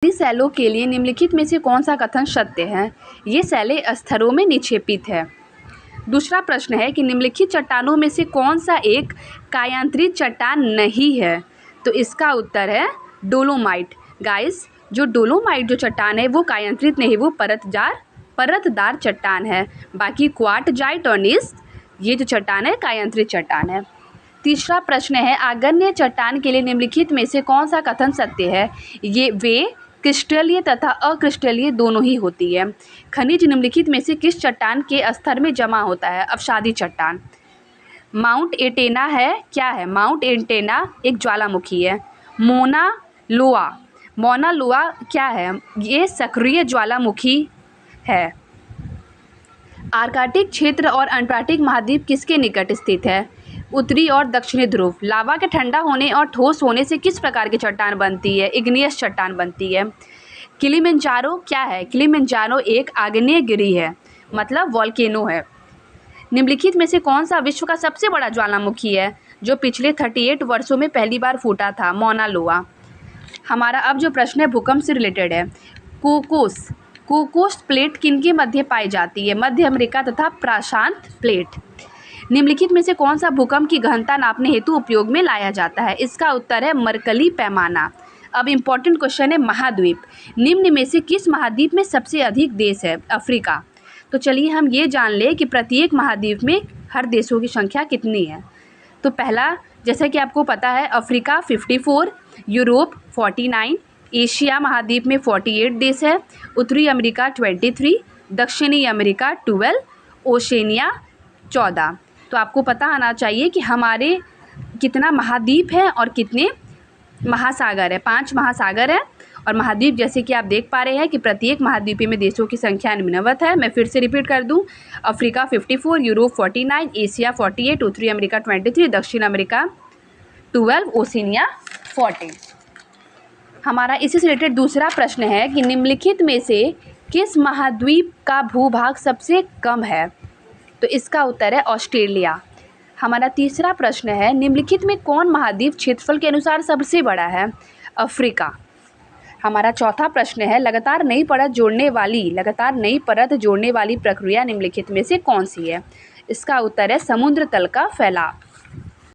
Salon के लिए निम्नलिखित में से कौन सा कथन सत्य है? ये सैलें स्तरों में निक्षेपित है। दूसरा प्रश्न है कि निम्नलिखित चट्टानों में से कौन सा एक कायांतरित चट्टान नहीं है? तो इसका उत्तर है डोलोमाइट। गाइस, जो डोलोमाइट जो चट्टान है वो कायांतरित नहीं, वो परतदार चट्टान है। बाकी क्वार्टजाइट और नीस ये जो चट्टान है कायांतरित चट्टान है। तीसरा प्रश्न है आग्नेय चट्टान के लिए निम्नलिखित में से कौन सा कथन सत्य है? ये वे क्रिस्टलीय तथा अक्रिस्टलीय दोनों ही होती है। खनिज निम्नलिखित में से किस चट्टान के स्तर में जमा होता है? अवसादी चट्टान। माउंट एटेना है, क्या है? माउंट एटेना एक ज्वालामुखी है। मोना लोआ क्या है? ये सक्रिय ज्वालामुखी है। आर्कटिक क्षेत्र और अंटार्कटिक महाद्वीप किसके निकट स्थित है? उत्तरी और दक्षिणी ध्रुव। लावा के ठंडा होने और ठोस होने से किस प्रकार की चट्टान बनती है? इग्नियस चट्टान बनती है। किलिमंजारो क्या है? किलिमंजारो एक आग्नेयगिरी है, मतलब वॉल्केनो है। निम्नलिखित में से कौन सा विश्व का सबसे बड़ा ज्वालामुखी है जो पिछले 38 वर्षों में पहली बार फूटा था? मौना लोआ। हमारा अब जो प्रश्न है भूकंप से रिलेटेड है। कोकोस प्लेट किनके मध्य पाई जाती है? मध्य अमेरिका तथा प्रशांत प्लेट। निम्नलिखित में से कौन सा भूकंप की गहनता नापने हेतु उपयोग में लाया जाता है? इसका उत्तर है मर्कली पैमाना। अब इम्पॉर्टेंट क्वेश्चन है महाद्वीप। निम्न में से किस महाद्वीप में सबसे अधिक देश है? अफ्रीका। तो चलिए हम ये जान लें कि प्रत्येक महाद्वीप में हर देशों की संख्या कितनी है। तो पहला, जैसा कि आपको पता है, अफ्रीका 54, यूरोप 49, एशिया महाद्वीप में 48 देश है, उत्तरी अमेरिका 23, दक्षिणी अमेरिका 12, ओशेनिया 14। तो आपको पता आना चाहिए कि हमारे कितना महाद्वीप है और कितने महासागर है। 5 महासागर है और महाद्वीप जैसे कि आप देख पा रहे हैं कि प्रत्येक महाद्वीप में देशों की संख्या 99 है। मैं फिर से रिपीट कर दूं, अफ्रीका 54, यूरोप 49, एशिया 48, उत्तरी अमेरिका 23, दक्षिण अमेरिका 12, ओशिनिया 14। हमारा इसी से रिलेटेड दूसरा प्रश्न है कि निम्नलिखित में से किस महाद्वीप का भूभाग सबसे कम है? तो इसका उत्तर है ऑस्ट्रेलिया। हमारा तीसरा प्रश्न है निम्नलिखित में कौन महाद्वीप क्षेत्रफल के अनुसार सबसे बड़ा है? अफ्रीका। हमारा चौथा प्रश्न है लगातार नई परत जोड़ने वाली प्रक्रिया निम्नलिखित में से कौन सी है? इसका उत्तर है समुद्र तल का फैलाव।